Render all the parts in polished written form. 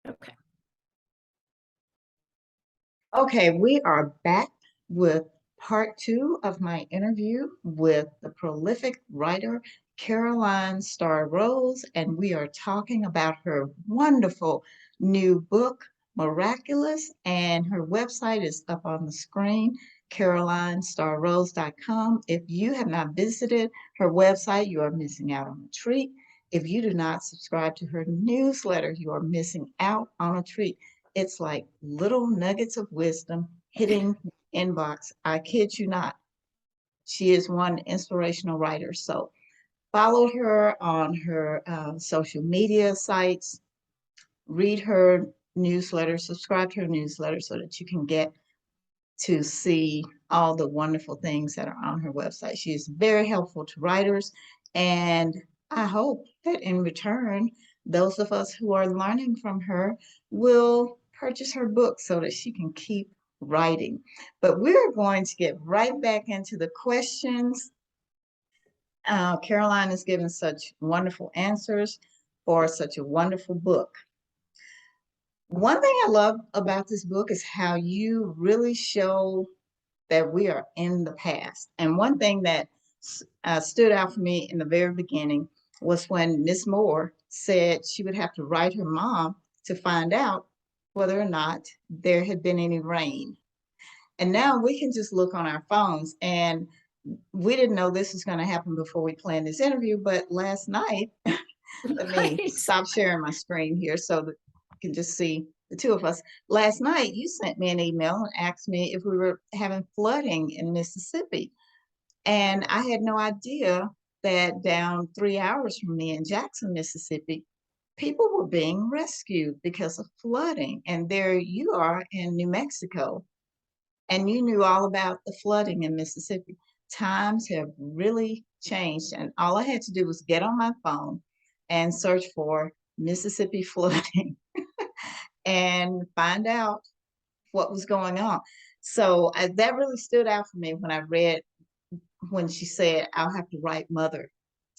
Okay. Okay, we are back with part two of my interview with the prolific writer Caroline Starr Rose, and we are talking about her wonderful new book, Miraculous, and her website is up on the screen, carolinestarrose.com. If you have not visited her website, you are missing out on a treat. If you do not subscribe to her newsletter, you are missing out on a treat. It's like little nuggets of wisdom hitting inbox. I kid you not. She is one inspirational writer. So follow her on her social media sites, read her newsletter, subscribe to her newsletter so that you can get to see all the wonderful things that are on her website. She is very helpful to writers, and I hope that in return, those of us who are learning from her will purchase her book so that she can keep writing. But we're going to get right back into the questions. Caroline has given such wonderful answers for such a wonderful book. One thing I love about this book is how you really show that we are in the past. And one thing that stood out for me in the very beginning was when Miss Moore said she would have to write her mom to find out whether or not there had been any rain. And now we can just look on our phones, and we didn't know this was going to happen before we planned this interview, but last night, let me Right. stop sharing my screen here so that you can just see the two of us. Last night, you sent me an email and asked me if we were having flooding in Mississippi. And I had no idea that down 3 hours from me in Jackson, Mississippi, people were being rescued because of flooding. And there you are in New Mexico, and you knew all about the flooding in Mississippi. Times have really changed, and all I had to do was get on my phone and search for Mississippi flooding and find out what was going on. So that really stood out for me when I read when she said, I'll have to write mother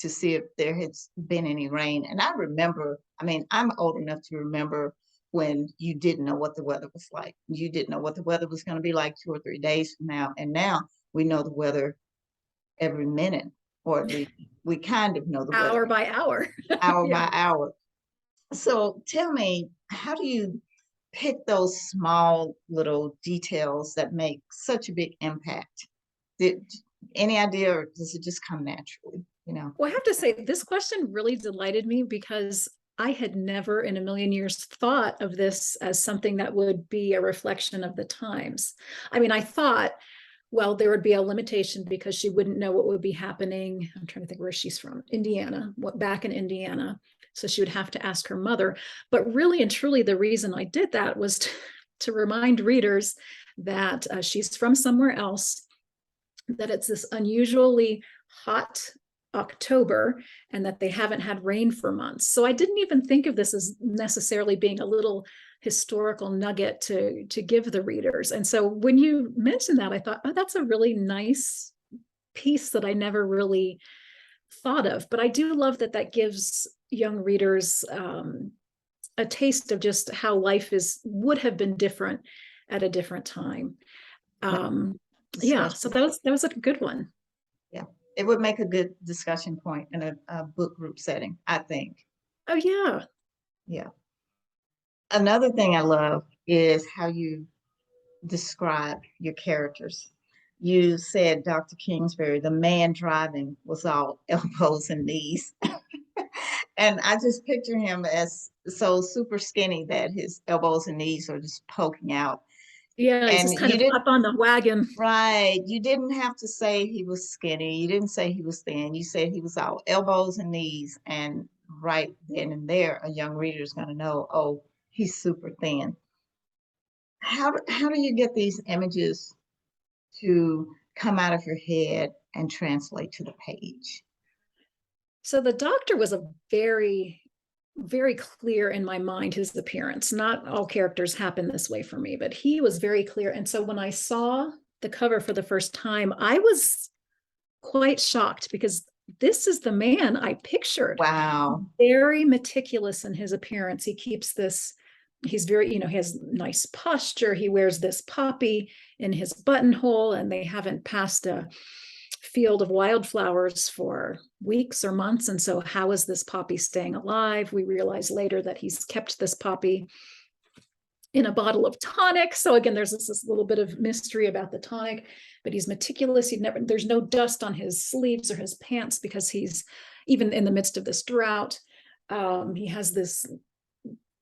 to see if there has been any rain. And I remember, I mean, I'm old enough to remember when you didn't know what the weather was like. You didn't know what the weather was going to be like 2 or 3 days from now. And now we know the weather every minute, or at least we kind of know the weather Hour by hour. hour Yeah. by hour. So tell me, how do you pick those small little details that make such a big impact? Did any idea, or does it just come naturally? Well, I have to say, this question really delighted me because I had never in a million years thought of this as something that would be a reflection of the times. I mean, I thought, well, there would be a limitation because she wouldn't know what would be happening. I'm trying to think where she's from, Indiana, back in Indiana. So she would have to ask her mother. But really and truly, the reason I did that was to remind readers that she's from somewhere else, that it's this unusually hot October and that they haven't had rain for months. So I didn't even think of this as necessarily being a little historical nugget to give the readers. And so when you mentioned that, I thought, oh, that's a really nice piece that I never really thought of. But I do love that that gives young readers a taste of just how life would have been different at a different time. Um, yeah, so Discussion. that was a good one. Yeah, it would make a good discussion point in a book group setting, I think. Oh yeah. Yeah. Another thing I love is how you describe your characters. You said Dr. Kingsbury, the man driving, was all elbows and knees. And I just picture him as so super skinny that his elbows and knees are just poking out. Yeah, he's And just kind you of didn't, up on the wagon. right, you didn't have to say he was skinny. You didn't say he was thin. You said he was all elbows and knees. And right then and there, a young reader is going to know, oh, he's super thin. How do you get these images to come out of your head and translate to the page? So the doctor was a very clear in my mind, his appearance. Not all characters happen this way for me, but he was very clear. And so when I saw the cover for the first time, I was quite shocked because this is the man I pictured. Wow. Very meticulous in his appearance. He keeps this he's very, he has nice posture. He wears this poppy in his buttonhole, and they haven't passed a field of wildflowers for weeks or months. And so how is this poppy staying alive? We realize later that he's kept this poppy in a bottle of tonic. So again, there's this little bit of mystery about the tonic, but he's meticulous. There's no dust on his sleeves or his pants because he's, even in the midst of this drought, he has this,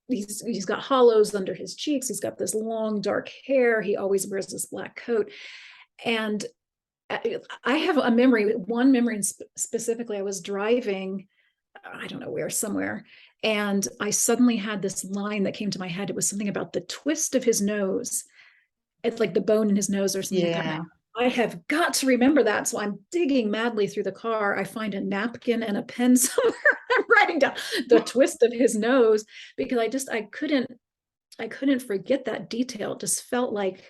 he's got hollows under his cheeks. He's got this long dark hair. He always wears this black coat. And I have one memory specifically. I was driving, I don't know where, somewhere, and I suddenly had this line that came to my head. It was something about the twist of his nose. It's like the bone in his nose or something like that. I have got to remember that. So I'm digging madly through the car. I find a napkin and a pen somewhere. I'm writing down the twist of his nose because I couldn't forget that detail. It just felt like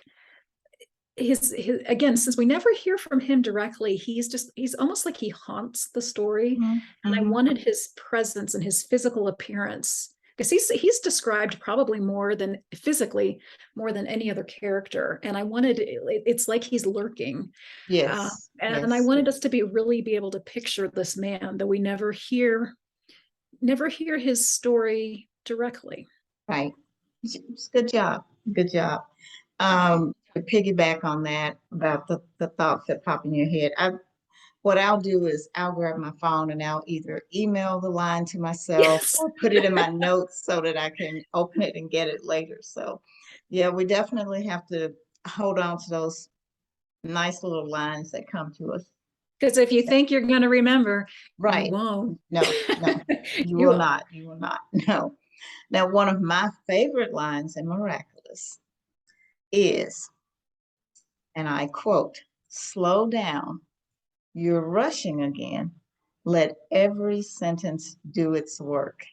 his again, since we never hear from him directly, he's almost like he haunts the story. And I wanted his presence and his physical appearance, because he's described probably more than physically, more than any other character. And I wanted, it's like he's lurking. Yes. And I wanted us to really be able to picture this man, though we never hear his story directly. Right. Good job. Good job. To piggyback on that about the thoughts that pop in your head, what I'll do is I'll grab my phone and I'll either email the line to myself or put it in my notes so that I can open it and get it later. So yeah, we definitely have to hold on to those nice little lines that come to us. Because if you think you're going to remember, right, you won't. No, you will not. You will not. No. Now, one of my favorite lines in Miraculous is, and I quote, "Slow down. You're rushing again. Let every sentence do its work."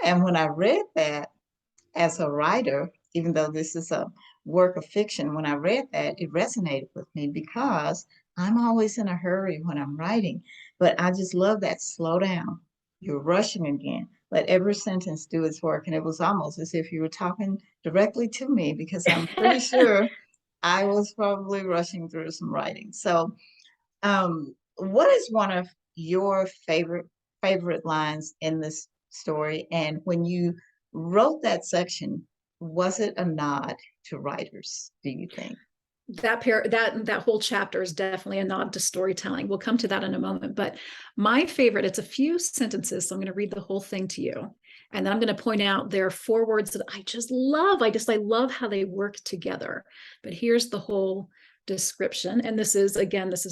And when I read that as a writer, even though this is a work of fiction, when I read that, it resonated with me because I'm always in a hurry when I'm writing. But I just love that slow down. You're rushing again. Let every sentence do its work. And it was almost as if you were talking directly to me because I'm pretty sure I was probably rushing through some writing. So what is one of your favorite lines in this story? And when you wrote that section, was it a nod to writers, do you think? That whole chapter is definitely a nod to storytelling. We'll come to that in a moment. But my favorite, it's a few sentences, so I'm going to read the whole thing to you. And then I'm going to point out there are 4 words that I just love. I love how they work together. But here's the whole description. And this is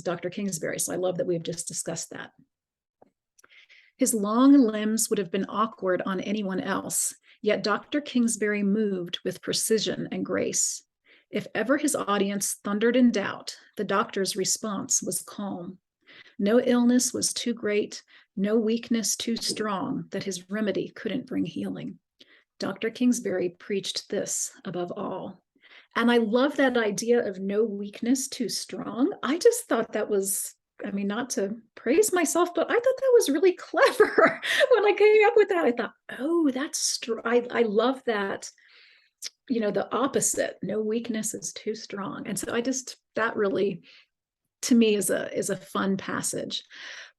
Dr. Kingsbury. So I love that we've just discussed that. His long limbs would have been awkward on anyone else, yet Dr. Kingsbury moved with precision and grace. If ever his audience thundered in doubt, the doctor's response was calm. No illness was too great, no weakness too strong that his remedy couldn't bring healing. Dr. Kingsbury preached this above all. And I love that idea of no weakness too strong. I just thought that was, not to praise myself, but I thought that was really clever. When I came up with that, I thought, oh, that's I love that. The opposite, no weakness is too strong. And so that really, to me, is a fun passage.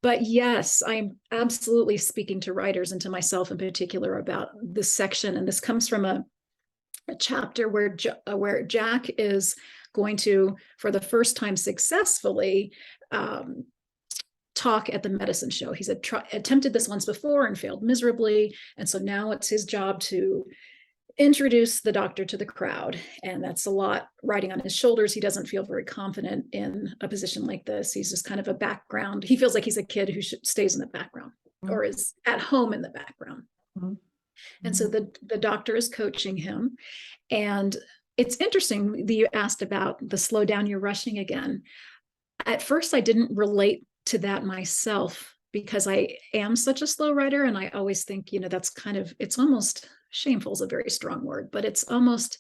But yes, I'm absolutely speaking to writers and to myself in particular about this section. And this comes from a chapter where Jack is going to, for the first time successfully, talk at the medicine show. He's attempted this once before and failed miserably. And so now it's his job to introduce the doctor to the crowd. And that's a lot riding on his shoulders. He doesn't feel very confident in a position like this. He's just kind of a background. He feels like he's a kid who stays in the background or is at home in the background. And so the doctor is coaching him. And it's interesting that you asked about the slow down, you're rushing again. At first, I didn't relate to that myself because I am such a slow writer. And I always think, that's it's almost, shameful is a very strong word, but it's almost,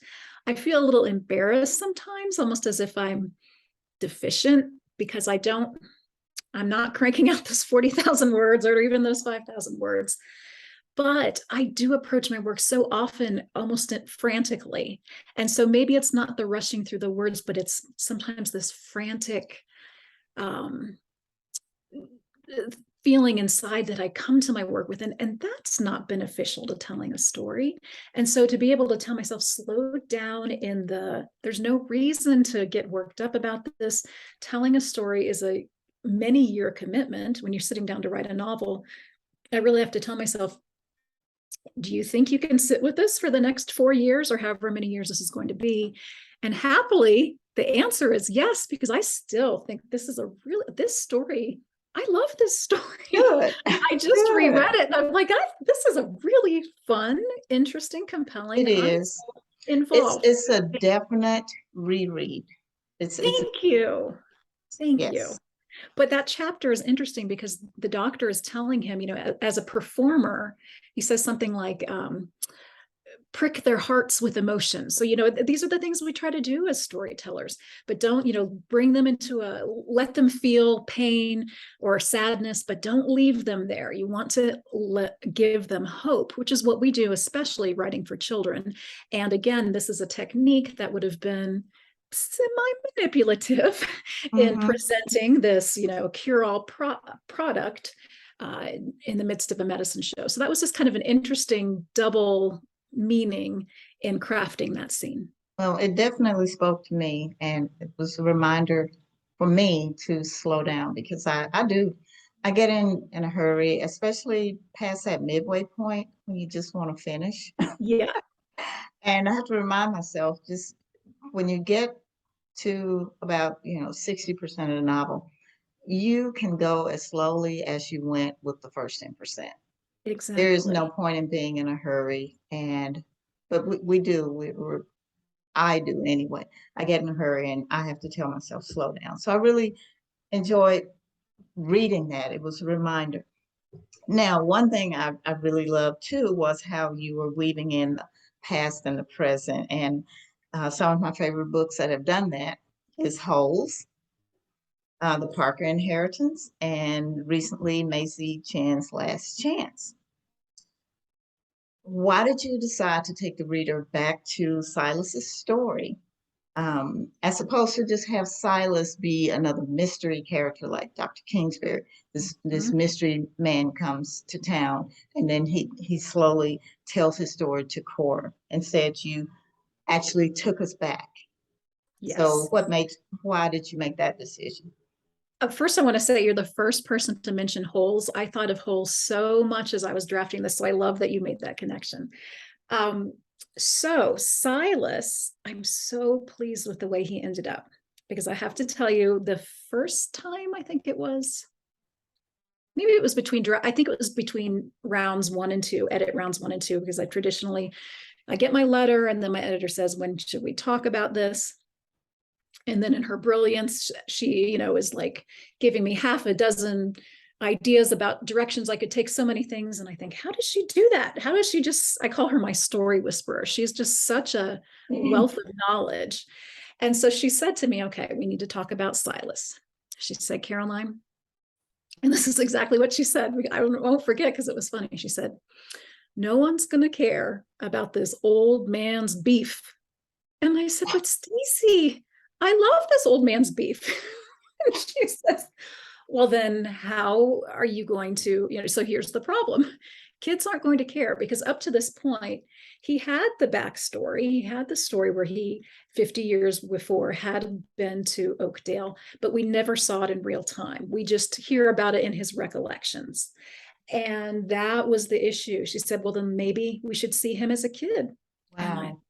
I feel a little embarrassed sometimes, almost as if I'm deficient because I'm not cranking out those 40,000 words or even those 5,000 words. but I do approach my work so often almost frantically. And so maybe it's not the rushing through the words, but it's sometimes this frantic um, feeling inside that I come to my work with, and that's not beneficial to telling a story. And so to be able to tell myself, slow down there's no reason to get worked up about this. Telling a story is a many year commitment. When you're sitting down to write a novel, I really have to tell myself, do you think you can sit with this for the next 4 years or however many years this is going to be? And happily, the answer is yes, because I still think this story, I love this story. Good. I just Good. reread it and I'm like, this is a really fun, interesting, compelling, It and I'm is. involved. It's a definite reread. It's Thank you. Thank you. yes. But that chapter is interesting because the doctor is telling him, as a performer, he says something like, prick their hearts with emotion. So, these are the things we try to do as storytellers, but don't, bring them let them feel pain or sadness, but don't leave them there. You want to give them hope, which is what we do, especially writing for children. And again, this is a technique that would have been semi-manipulative in Mm-hmm. presenting this, cure-all product in the midst of a medicine show. So that was just kind of an interesting double meaning in crafting that scene. Well, it definitely spoke to me, and it was a reminder for me to slow down because I get in a hurry, especially past that midway point when you just want to finish. Yeah. And I have to remind myself just when you get to about, 60% of the novel, you can go as slowly as you went with the first 10%. There is no Exactly. point in being in a hurry. But we do, I do anyway. I get in a hurry and I have to tell myself, slow down. So I really enjoyed reading that. It was a reminder. Now, one thing I really loved too was how you were weaving in the past and the present. And some of my favorite books that have done that is Holes, The Parker Inheritance, and recently Macy Chen's Last Chance. Why did you decide to take the reader back to Silas's story, as opposed to just have Silas be another mystery character like Dr. Kingsbury? This Mhm. mystery man comes to town, and then he slowly tells his story to Cora. Instead, you actually took us back. So, Yes. why did you make that decision? First, I want to say you're the first person to mention Holes. I thought of Holes so much as I was drafting this, so I love that you made that connection. Um, so Silas, I'm so pleased with the way he ended up, because I have to tell you, the first time I think it was, maybe it was I think it was between rounds 1 and 2, edit rounds 1 and 2, because I get my letter and then my editor says, when should we talk about this? And then in her brilliance, she, is like giving me half a dozen ideas about directions I could take, so many things. And I think, how does she do that? How does she I call her my story whisperer. She's just such a wealth of knowledge. And so she said to me, okay, we need to talk about Silas. She said, Caroline, and this is exactly what she said. I won't forget because it was funny. She said, no one's going to care about this old man's beef. And I said, but Stacy, I love this old man's beef. And she says, well, then how are you going to, so here's the problem. Kids aren't going to care, because up to this point, he had the backstory. He had the story where he, 50 years before, had been to Oakdale, but we never saw it in real time. We just hear about it in his recollections. And that was the issue. She said, well, then maybe we should see him as a kid. And I Wow.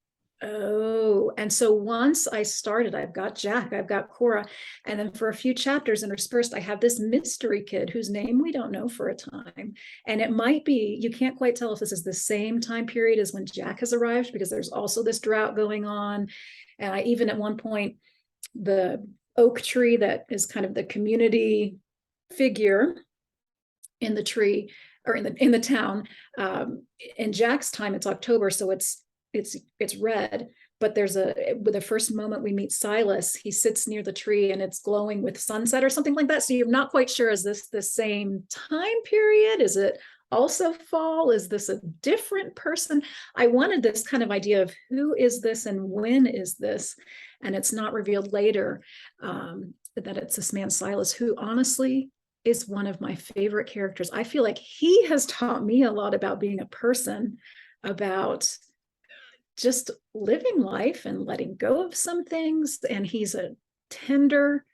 Oh, and so once I started, I've got Jack, I've got Cora, and then for a few chapters interspersed, I have this mystery kid whose name we don't know for a time. And it might be, you can't quite tell if this is the same time period as when Jack has arrived, because there's also this drought going on. And I even at one point, the oak tree that is kind of the community figure in the tree, or in the town, in Jack's time, it's October, so it's red. But with the first moment we meet Silas, he sits near the tree and it's glowing with sunset or something like that. So you're not quite sure, is this the same time period? Is it also fall? Is this a different person? I wanted this kind of idea of who is this and when is this? And it's not revealed later that it's this man, Silas, who honestly is one of my favorite characters. I feel like he has taught me a lot about being a person, about just living life and letting go of some things. And he's a tender,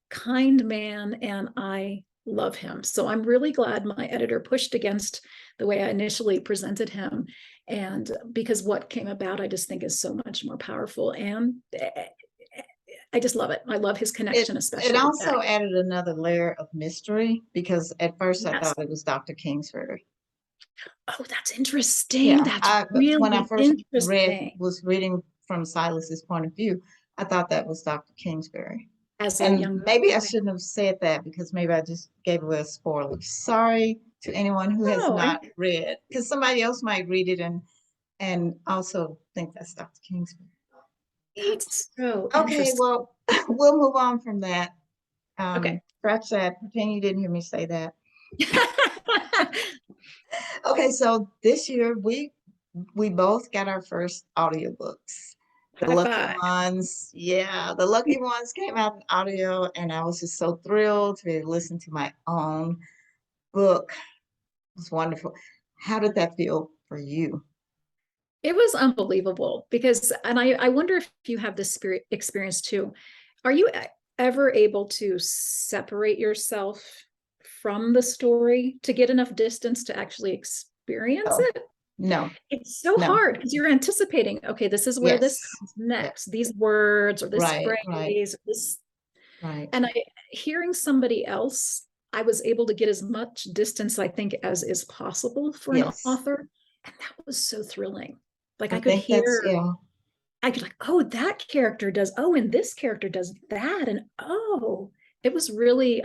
kind man, and I love him. So I'm really glad my editor pushed against the way I initially presented him. And because what came about, I just think is so much more powerful. And I just love it. I love his connection, It especially with also Beck. added another layer of mystery because at first I Yes. thought it was Dr. Kingsbury. Oh, that's interesting. Yeah, That's but when I really first interesting. was reading from Silas's point of view, I thought that was Dr. Kingsbury. As a And young maybe I boy. shouldn't have said that because maybe I just gave away a spoiler. Sorry to anyone who has No, not read, because somebody else might read it and also think that's Dr. Kingsbury. that's so Okay, interesting. well, we'll move on from that. Okay. Scratch that. Pretend you didn't hear me say that. Okay, so this year we both got our first audiobooks. The High lucky five. ones, yeah, the lucky ones came out in audio, and I was just so thrilled to be able to listen to my own book. It was wonderful. How did that feel for you? It was unbelievable because, and I wonder if you have this spirit experience too. Are you ever able to separate yourself from the story to get enough distance to actually experience No, it? no, It's so no. hard because you're anticipating, okay, this is where this Yes, comes yes, next, these words or this right, right, phrase, this, right. and I hearing somebody else, I was able to get as much distance, I think, as is possible for an Yes, author. And that was so thrilling. Like I I could think that's, hear, yeah. I could like, oh, that character does, oh, and this character does that. And oh, it was really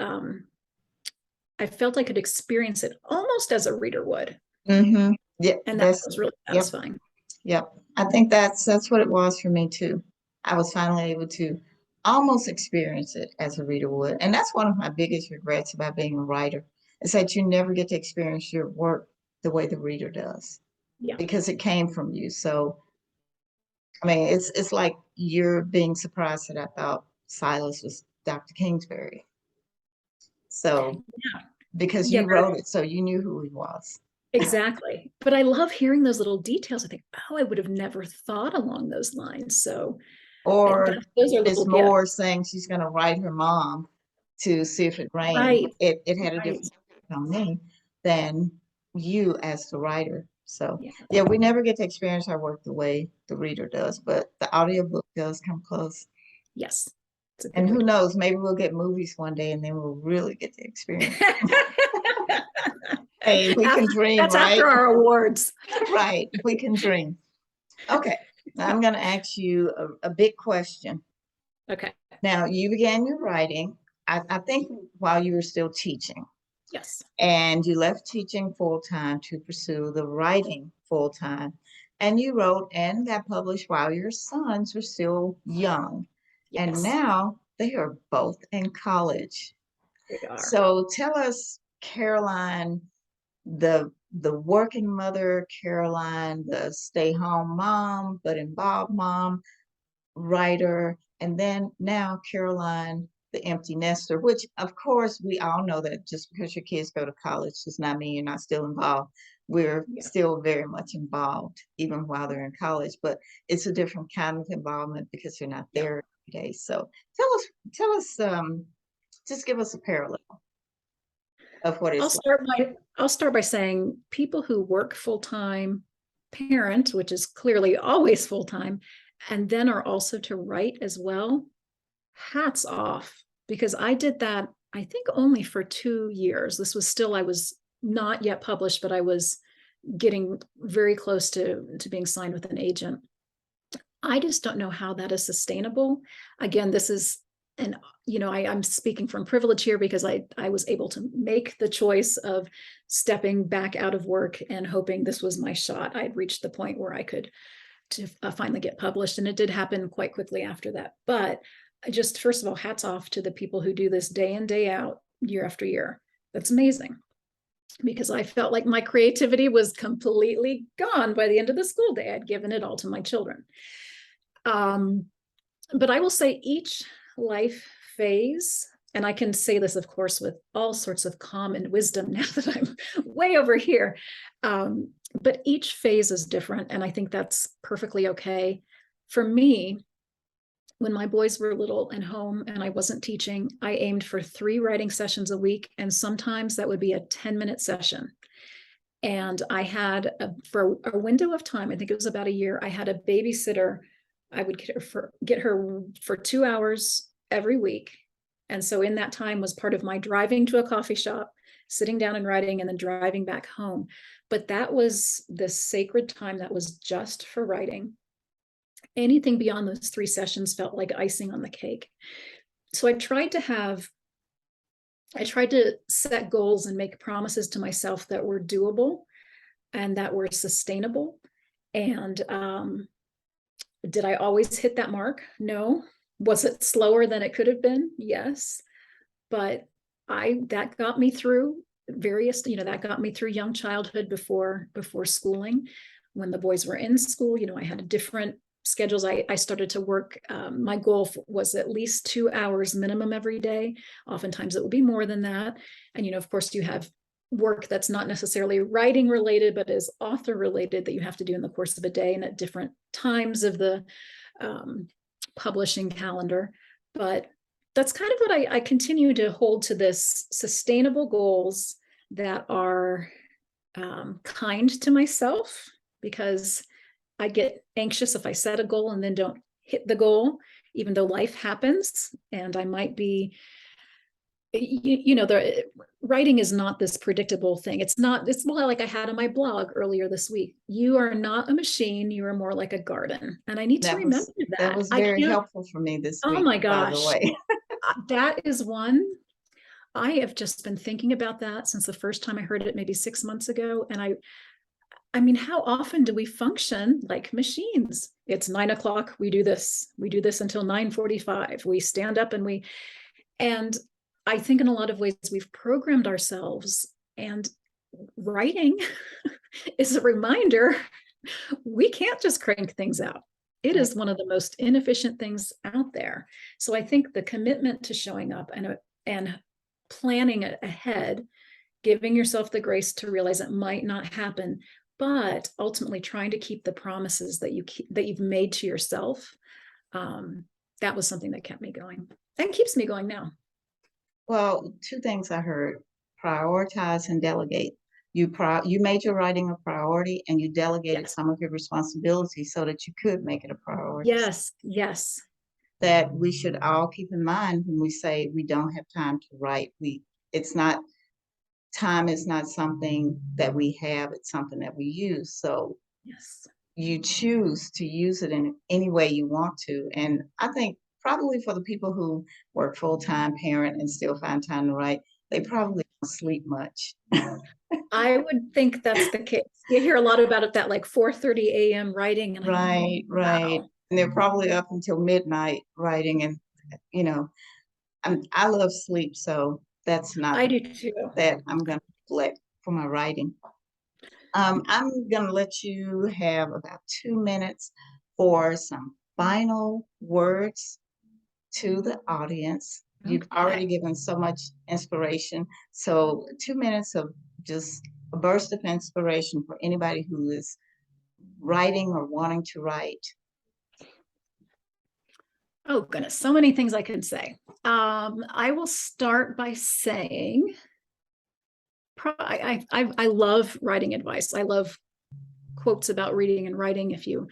I felt I could experience it almost as a reader would. Mm-hmm. Yeah, And that that's, was really yep. satisfying. Yep. I think that's what it was for me too. I was finally able to almost experience it as a reader would. And that's one of my biggest regrets about being a writer is that you never get to experience your work the way the reader does Yeah. because it came from you. So, I mean, it's like you're being surprised that I thought Silas was Dr. Kingsbury. So, because Yeah, you wrote it, so you knew who he was. exactly. But I love hearing those little details. I think, oh, I would have never thought along those lines. So Or those are Miss little Moore gifts. saying she's going to write her mom to see if it rained. Right. It had a Right. different impact on me than you as the writer. So, Yeah. yeah, we never get to experience our work the way the reader does, but the audiobook does come close. Yes. It's a And good way who to knows, maybe we'll get movies one day and then we'll really get to experience. Hey, we can after, dream, that's after right? our awards. Right, we can dream. Okay, now I'm going to ask you a big question. Okay. Now, you began your writing, I think, while you were still teaching, Yes. and you left teaching full time to pursue the writing full time. And you wrote and got published while your sons were still young. And Yes. now they are both in college. They are. So tell us, Caroline, the working mother, Caroline, the stay-home mom, but involved mom, writer, and then now Caroline, the empty nester, which of course we all know that just because your kids go to college does not mean you're not still involved. We're Yeah. still very much involved, even while they're in college, but it's a different kind of involvement because you're not Yeah. there every day. So tell us, just give us a parallel of what I'll it's like. start by I'll start by saying people who work full-time, parent, which is clearly always full-time, and then are also to write as well, hats off. Because I did that, I think only for 2 years. This was still, I was not yet published, but I was getting very close to being signed with an agent. I just don't know how that is sustainable. Again, this is, and I'm speaking from privilege here because I was able to make the choice of stepping back out of work and hoping this was my shot. I had reached the point where I could to finally get published, and it did happen quite quickly after that. But just first of all, hats off to the people who do this day in, day out, year after year. That's amazing. because I felt like my creativity was completely gone by the end of the school day. I'd given it all to my children. But I will say each life phase, and I can say this, of course, with all sorts of common wisdom now that I'm way over here. But each phase is different, and I think that's perfectly okay. For me, when my boys were little and home and I wasn't teaching, I aimed for 3 writing sessions a week, and sometimes that would be a 10-minute session. And I had for a window of time, I think it was about a year, I had a babysitter. I would get her for 2 hours every week. And so in that time was part of my driving to a coffee shop, sitting down and writing, and then driving back home. But that was the sacred time that was just for writing. Anything beyond those 3 sessions felt like icing on the cake. So I tried to set goals and make promises to myself that were doable and that were sustainable. And did I always hit that mark? No. Was it slower than it could have been? Yes. But that got me through that got me through young childhood before schooling. When the boys were in school, I had different schedules. I started to work. My goal was at least 2 hours minimum every day. Oftentimes it will be more than that. And, of course, you have work that's not necessarily writing related, but is author related that you have to do in the course of a day and at different times of the publishing calendar. But that's kind of what I continue to hold to, this sustainable goals that are kind to myself, because I get anxious if I set a goal and then don't hit the goal, even though life happens and I might be, the writing is not this predictable thing. It's more like I had on my blog earlier this week. You are not a machine. You are more like a garden. And I need to remember that. That was very helpful for me this Oh week, my by the gosh. way. That is one. I have just been thinking about that since the first time I heard it, maybe 6 months ago. And I mean, how often do we function like machines? It's 9 o'clock. We do this until 9:45. We stand up and I think in a lot of ways we've programmed ourselves, and writing is a reminder we can't just crank things out. It is one of the most inefficient things out there. So I think the commitment to showing up and planning ahead, giving yourself the grace to realize it might not happen, but ultimately trying to keep the promises that you've made to yourself. That was something that kept me going and keeps me going now. Well, 2 things I heard: prioritize and delegate. You made your writing a priority, and you delegated Yes. some of your responsibilities so that you could make it a priority. Yes. Yes. That we should all keep in mind when we say we don't have time to write. It's not Time is not something that we have, it's something that we use. So Yes. you choose to use it in any way you want to. And I think probably for the people who work full-time, parent, and still find time to write, they probably don't sleep much. I would think that's the case. You hear a lot about it, that like 4:30 a.m. writing, and I think, Right, right. wow. And they're probably up until midnight writing, and you know, I love sleep, so that's not I do too. that I'm gonna neglect for my writing. I'm gonna let you have about 2 minutes for some final words to the audience. You've already Okay. given so much inspiration. So 2 minutes of just a burst of inspiration for anybody who is writing or wanting to write. Oh goodness, so many things I could say. I will start by saying, I love writing advice. I love quotes about reading and writing. If you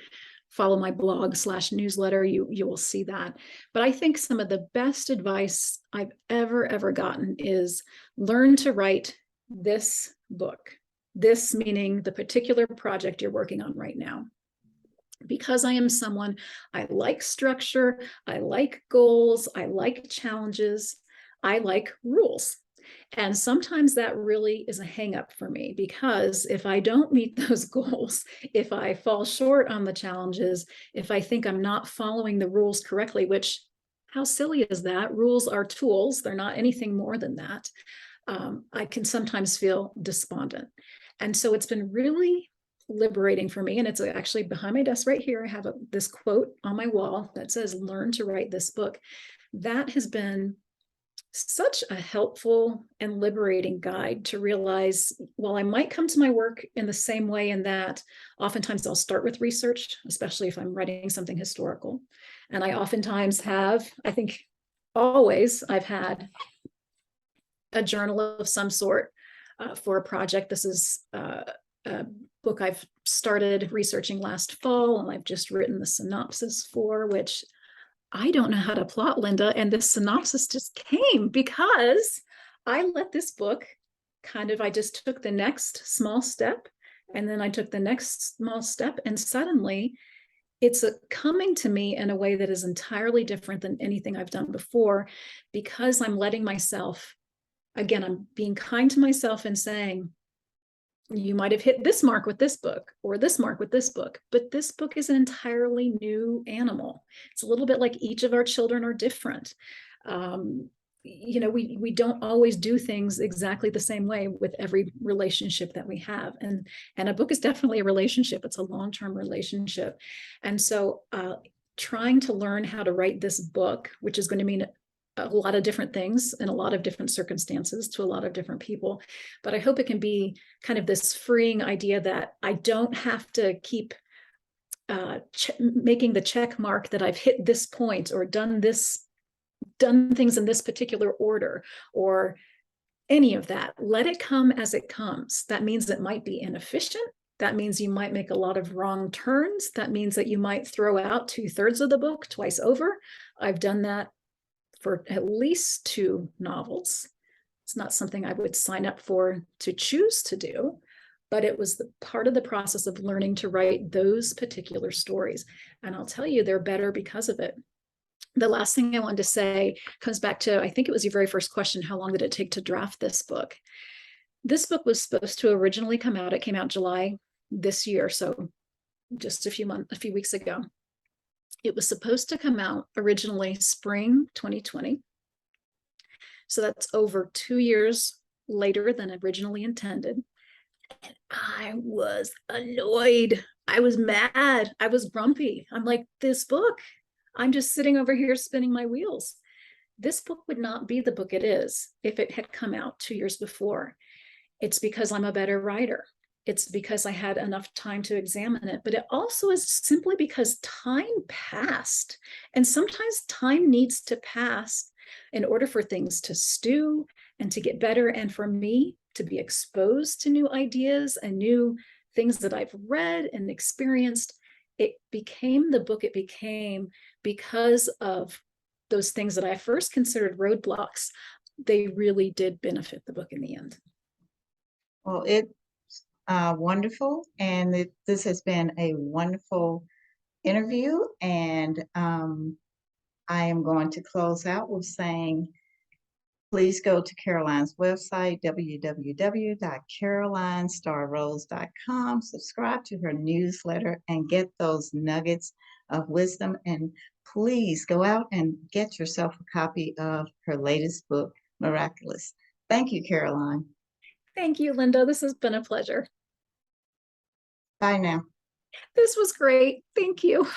follow my blog/newsletter, you will see that. But I think some of the best advice I've ever gotten is learn to write this book. This meaning the particular project you're working on right now. Because I am someone, I like structure, I like goals, I like challenges, I like rules. And sometimes that really is a hangup for me, because if I don't meet those goals, if I fall short on the challenges, if I think I'm not following the rules correctly, which, how silly is that? Rules are tools, they're not anything more than that. I can sometimes feel despondent. And so it's been really liberating for me. And it's actually behind my desk right here. I have this quote on my wall that says, "Learn to write this book." That has been such a helpful and liberating guide to realize, while I might come to my work in the same way, in that oftentimes I'll start with research, especially if I'm writing something historical. And I oftentimes have, I think always, I've had a journal of some sort for a project. This is a book I've started researching last fall, and I've just written the synopsis for, which I don't know how to plot, Linda. And this synopsis just came because I let this book I just took the next small step, and then I took the next small step, and suddenly it's coming to me in a way that is entirely different than anything I've done before, because I'm letting myself, again, I'm being kind to myself and saying, you might have hit this mark with this book or this mark with this book, but this book is an entirely new animal. It's a little bit like each of our children are different. We don't always do things exactly the same way with every relationship that we have. And a book is definitely a relationship. It's a long-term relationship. And so trying to learn how to write this book, which is going to mean a lot of different things in a lot of different circumstances to a lot of different people. But I hope it can be kind of this freeing idea that I don't have to keep making the check mark that I've hit this point or done things in this particular order or any of that. Let it come as it comes. That means it might be inefficient. That means you might make a lot of wrong turns. That means that you might throw out 2/3 of the book twice over. I've done that for at least 2 novels. It's not something I would sign up for to choose to do, but it was part of the process of learning to write those particular stories. And I'll tell you, they're better because of it. The last thing I wanted to say comes back to, I think it was your very first question, how long did it take to draft this book? This book was supposed to originally come out. It came out July this year, so just a few weeks ago. It was supposed to come out originally spring 2020. So that's over 2 years later than originally intended. And I was annoyed. I was mad. I was grumpy. I'm like, this book, I'm just sitting over here spinning my wheels. This book would not be the book it is if it had come out 2 years before. It's because I'm a better writer. It's because I had enough time to examine it, but it also is simply because time passed. And sometimes time needs to pass in order for things to stew and to get better. And for me to be exposed to new ideas and new things that I've read and experienced, it became the book it became because of those things that I first considered roadblocks. They really did benefit the book in the end. Well, it's wonderful, and this has been a wonderful interview. And I am going to close out with saying, please go to Caroline's website, www.carolinestarrose.com. Subscribe to her newsletter and get those nuggets of wisdom. And please go out and get yourself a copy of her latest book, Miraculous. Thank you, Caroline. Thank you, Linda. This has been a pleasure. Bye now. This was great. Thank you.